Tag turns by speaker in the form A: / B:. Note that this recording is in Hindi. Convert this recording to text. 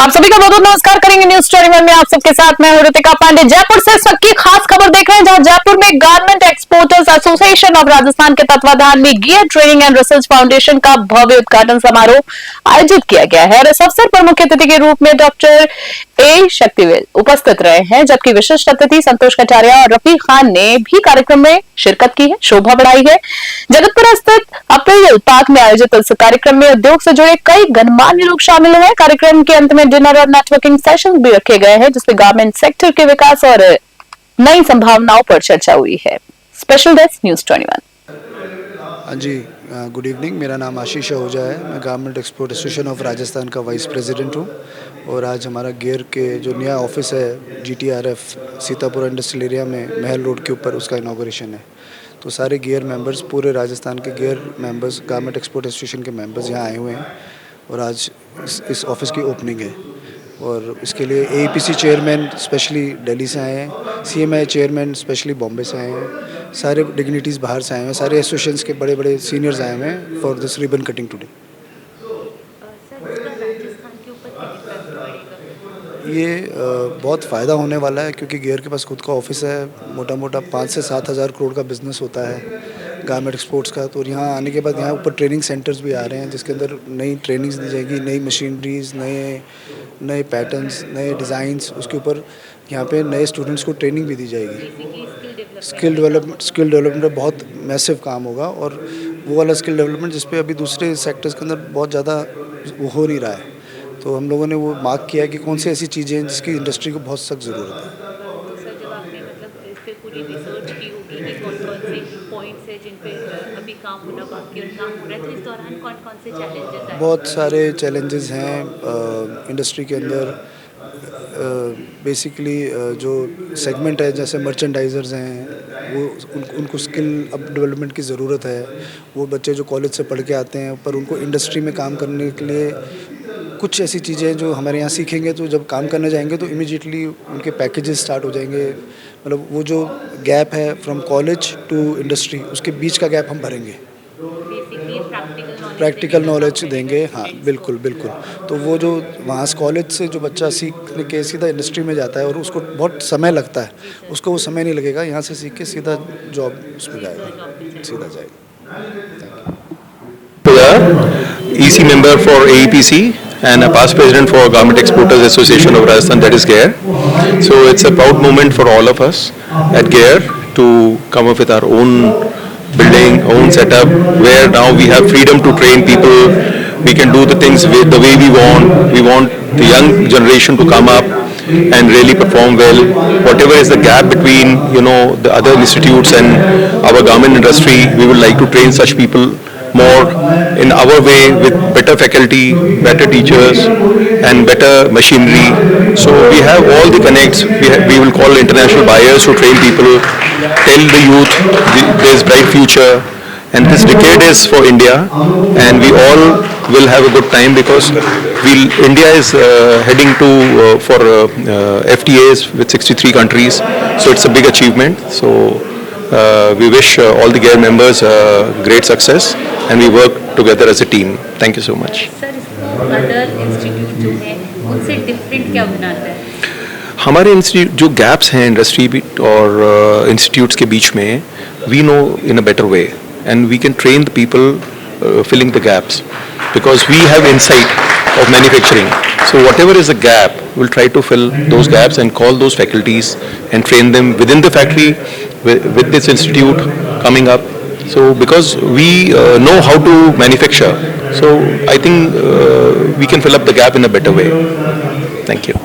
A: आप सभी का बहुत बहुत नमस्कार करेंगे न्यूज 21 में आप सबके साथ मैं हूं ऋतिका पांडे। जयपुर से सबकी खास खबर देख रहे हैं, जहां जयपुर में garment exporters association of Rajasthan के तत्वाधान में gear training and research foundation का भव्य उद्घाटन समारोह आयोजित किया गया है और इस अवसर पर मुख्य अतिथि के रूप में डॉक्टर ए शक्तिवेल उपस्थित रहे हैं, जबकि विशिष्ट अतिथि संतोष कटारिया और रफी खान ने भी कार्यक्रम में शिरकत की है, शोभा बढ़ाई है। जगतपुरा स्थित अप्रैल पार्क में आयोजित इस कार्यक्रम में उद्योग से जुड़े कई गणमान्य लोग शामिल हुए। कार्यक्रम के अंत में डिनर और नेटवर्किंग सेशन भी रखे गए हैं, जिसमें गारमेंट सेक्टर के विकास और नई संभावनाओं पर चर्चा हुई है। Special desk news 21।
B: जी, गुड इवनिंग। मेरा नाम आशीष आहूजा है। मैं garment export association of Rajasthan का वाइस प्रेसिडेंट हूँ और आज हमारा गियर के जो नया ऑफिस है GTRF सीतापुर इंडस्ट्रियल एरिया में महल रोड के ऊपर, उसका इनॉग्रेशन है। तो सारे गियर मेंबर्स, पूरे राजस्थान के gear members, garment export association के मेंबर्स यहाँ आए हुए हैं और आज इस ऑफिस की ओपनिंग है। और इसके लिए AEPC चेयरमैन स्पेशली दिल्ली से आए हैं, CMI चेयरमैन स्पेशली बॉम्बे से आए हैं, सारे डिग्निटीज़ बाहर से आए हैं, सारे एसोसिएशंस के बड़े बड़े सीनियर्स आए हुए हैं for this ribbon cutting today. ये बहुत फ़ायदा होने वाला है क्योंकि गियर के पास खुद का ऑफिस है। मोटा मोटा 5 से 7 हज़ार करोड़ का बिजनेस होता है गारमेंट एक्सपोर्ट्स का। तो यहाँ आने के बाद यहाँ ऊपर ट्रेनिंग सेंटर्स भी आ रहे हैं, जिसके अंदर नई ट्रेनिंग्स दी जाएगी, नई मशीनरीज, नए पैटर्न्स, नए डिज़ाइंस। उसके ऊपर यहाँ पे नए स्टूडेंट्स को ट्रेनिंग भी दी जाएगी। स्किल डेवलपमेंट बहुत मैसिव काम होगा और वो वाला स्किल डेवलपमेंट जिस पे अभी दूसरे सेक्टर्स के अंदर बहुत ज़्यादा वो हो नहीं रहा है। तो हम लोगों ने वो मार्क किया कि कौन सी ऐसी चीज़ें हैं जिसकी इंडस्ट्री को बहुत सख्त ज़रूरत है।
C: तो सर, जब आपने मतलब इस पे पूरी रिसर्च की होगी कि कौन-कौन से पॉइंट्स हैं जिन पे अभी काम होना बाकी और काम हो रहा है, तो इस दौरान कौन-कौन से चैलेंजेस आए?
B: बहुत सारे चैलेंजेस हैं इंडस्ट्री के अंदर। बेसिकली जो सेगमेंट है, जैसे मर्चेंडाइजर्स हैं, वो उनको स्किल अप डेवलपमेंट की ज़रूरत है। वो बच्चे जो कॉलेज से पढ़ के आते हैं पर उनको इंडस्ट्री में काम करने के लिए कुछ ऐसी चीज़ें जो हमारे यहाँ सीखेंगे तो जब काम करने जाएंगे तो इमीडिएटली उनके पैकेजेस स्टार्ट हो जाएंगे। मतलब वो जो गैप है फ्रॉम कॉलेज टू इंडस्ट्री, उसके बीच का गैप हम भरेंगे, प्रैक्टिकल नॉलेज देंगे। हाँ, बिल्कुल बिल्कुल। तो वो जो वहाँ से कॉलेज से जो बच्चा सीख के सीधा इंडस्ट्री में जाता है और उसको बहुत समय लगता है, उसको वो समय नहीं लगेगा। यहाँ से सीख के सीधा जॉब उसमें जाएगा, सीधा जाएगा।
D: EC member for AEPC and a past president for Garment Exporters Association of Rajasthan, that is GAIR. So it's a proud moment for all of us at GAIR to come up with our own building, own setup, where now we have freedom to train people. We can do the things the way we want. We want the young generation to come up and really perform well. Whatever is the gap between the other institutes and our garment industry, we would like to train such people more in our way with better faculty, better teachers and better machinery. So we have all the connects. We will call international buyers to train people, tell the youth there is bright future and this decade is for India and we all will have a good time because India is heading to for FTAs with 63 countries. So it's a big achievement. So we wish all the GAIR members great success and we work together as a team. Thank you so much.
C: Sir, इसको अदर इंस्टीट्यूट जो है उनसे डिफरेंट क्या बनाता है?
D: हमारे इंस्टीट्यूट जो गैप्स हैं इंडस्ट्री और इंस्टीट्यूट्स के बीच में, we know in a better way and we can train the people filling the gaps because we have insight of manufacturing. So whatever is the gap, we'll try to fill those gaps and call those faculties and train them within the factory with this institute coming up. So because we know how to manufacture, so I think we can fill up the gap in a better way. Thank you.